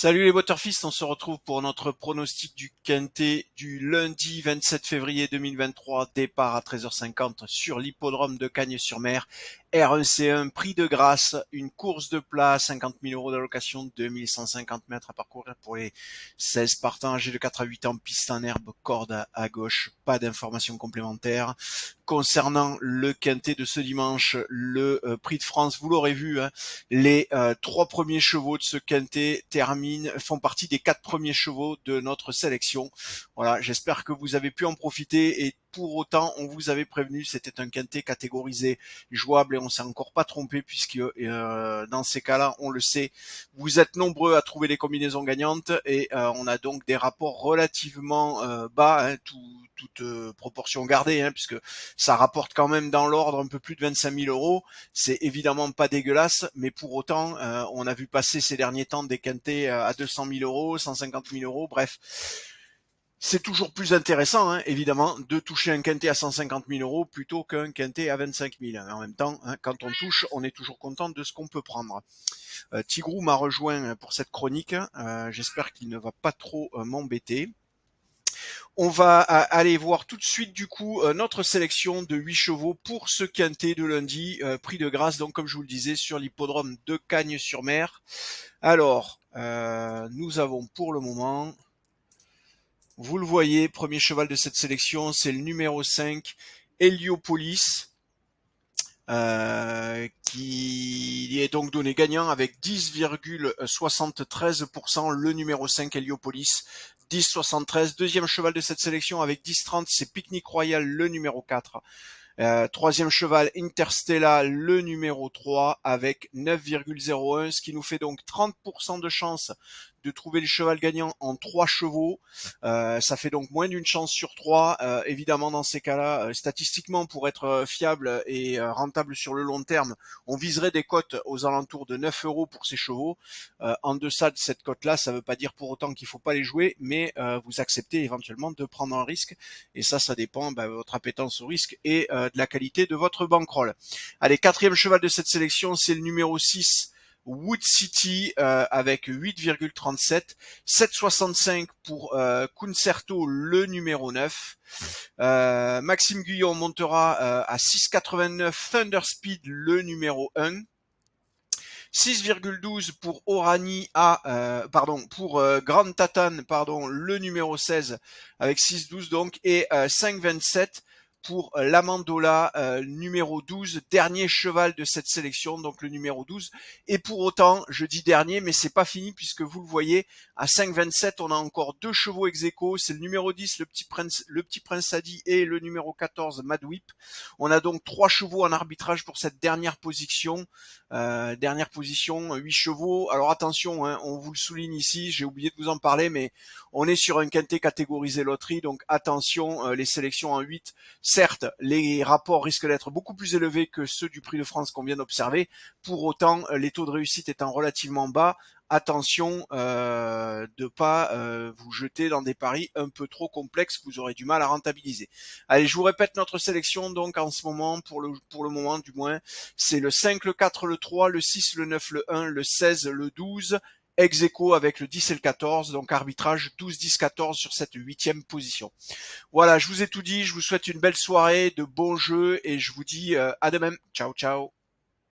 Salut les Waterfist, on se retrouve pour notre pronostic du Quintet du lundi 27 février 2023, départ à 13h50 sur l'hippodrome de Cagnes-sur-Mer. R1C1, prix de grâce, une course de plat, 50 000 euros d'allocation, 2150 mètres à parcourir pour les 16 partants âgés de 4 à 8 ans, piste en herbe, corde à gauche, pas d'informations complémentaires. Concernant le Quintet de ce dimanche, le Prix de France, vous l'aurez vu, hein, les 3 premiers chevaux de ce Quintet font partie des 4 premiers chevaux de notre sélection. Voilà, j'espère que vous avez pu en profiter et pour autant, on vous avait prévenu, c'était un Quintet catégorisé jouable et on s'est encore pas trompé puisque dans ces cas-là, on le sait, vous êtes nombreux à trouver les combinaisons gagnantes et on a donc des rapports relativement bas, hein, toute proportion gardée, hein, puisque ça rapporte quand même dans l'ordre un peu plus de 25 000 euros. C'est évidemment pas dégueulasse, mais pour autant, on a vu passer ces derniers temps des quintets à 200 000 euros, 150 000 euros, bref. C'est toujours plus intéressant, hein, évidemment, de toucher un quintet à 150 000 euros plutôt qu'un quintet à 25 000. En même temps, hein, quand on touche, on est toujours content de ce qu'on peut prendre. Tigrou m'a rejoint pour cette chronique. J'espère qu'il ne va pas trop m'embêter. On va aller voir tout de suite du coup notre sélection de 8 chevaux pour ce quintet de lundi, prix de grâce, donc comme je vous le disais, sur l'hippodrome de Cagnes-sur-Mer. Alors, nous avons pour le moment, vous le voyez, premier cheval de cette sélection, c'est le numéro 5, Heliopolis, qui est donc donné gagnant avec 10,73%, le numéro 5, Heliopolis, 10,73. Deuxième cheval de cette sélection avec 10,30, c'est Picnic Royal, le numéro 4. Troisième cheval, Interstella, le numéro 3, avec 9,01, ce qui nous fait donc 30% de chance de trouver le cheval gagnant en 3 chevaux. Ça fait donc moins d'une chance sur 3. Évidemment, dans ces cas-là, statistiquement, pour être fiable et rentable sur le long terme, on viserait des cotes aux alentours de 9 euros pour ces chevaux. En deçà de cette cote-là, ça ne veut pas dire pour autant qu'il ne faut pas les jouer, mais vous acceptez éventuellement de prendre un risque. Et ça dépend de votre appétence au risque et de la qualité de votre bankroll. Allez, quatrième cheval de cette sélection, c'est le numéro 6, Wood City, avec 8,37, 7,65 pour Concerto, le numéro 9. Maxime Guyon montera à 6,89 Thunder Speed, le numéro 1. 6,12 pour Orani pour Grand Tatan, le numéro 16 avec 6,12 donc, et 5,27 pour l'Amandola, numéro 12, dernier cheval de cette sélection, donc le numéro 12. Et pour autant, je dis dernier, mais c'est pas fini puisque vous le voyez, à 5,27, on a encore 2 chevaux ex aequo, c'est le numéro 10, le petit prince Sadi, et le numéro 14, Madwip. On a donc 3 chevaux en arbitrage pour cette dernière position. 8 chevaux. Alors attention, hein, on vous le souligne ici, j'ai oublié de vous en parler, mais on est sur un quintet catégorisé loterie, donc attention, les sélections en 8. Certes, les rapports risquent d'être beaucoup plus élevés que ceux du Prix de France qu'on vient d'observer. Pour autant, les taux de réussite étant relativement bas, attention de pas vous jeter dans des paris un peu trop complexes que vous aurez du mal à rentabiliser. Allez, je vous répète notre sélection donc en ce moment, pour le moment du moins, c'est le 5, le 4, le 3, le 6, le 9, le 1, le 16, le 12, ex aequo avec le 10 et le 14, donc arbitrage 12, 10, 14 sur cette 8e position. Voilà, je vous ai tout dit, je vous souhaite une belle soirée, de bons jeux et je vous dis à demain. Ciao, ciao.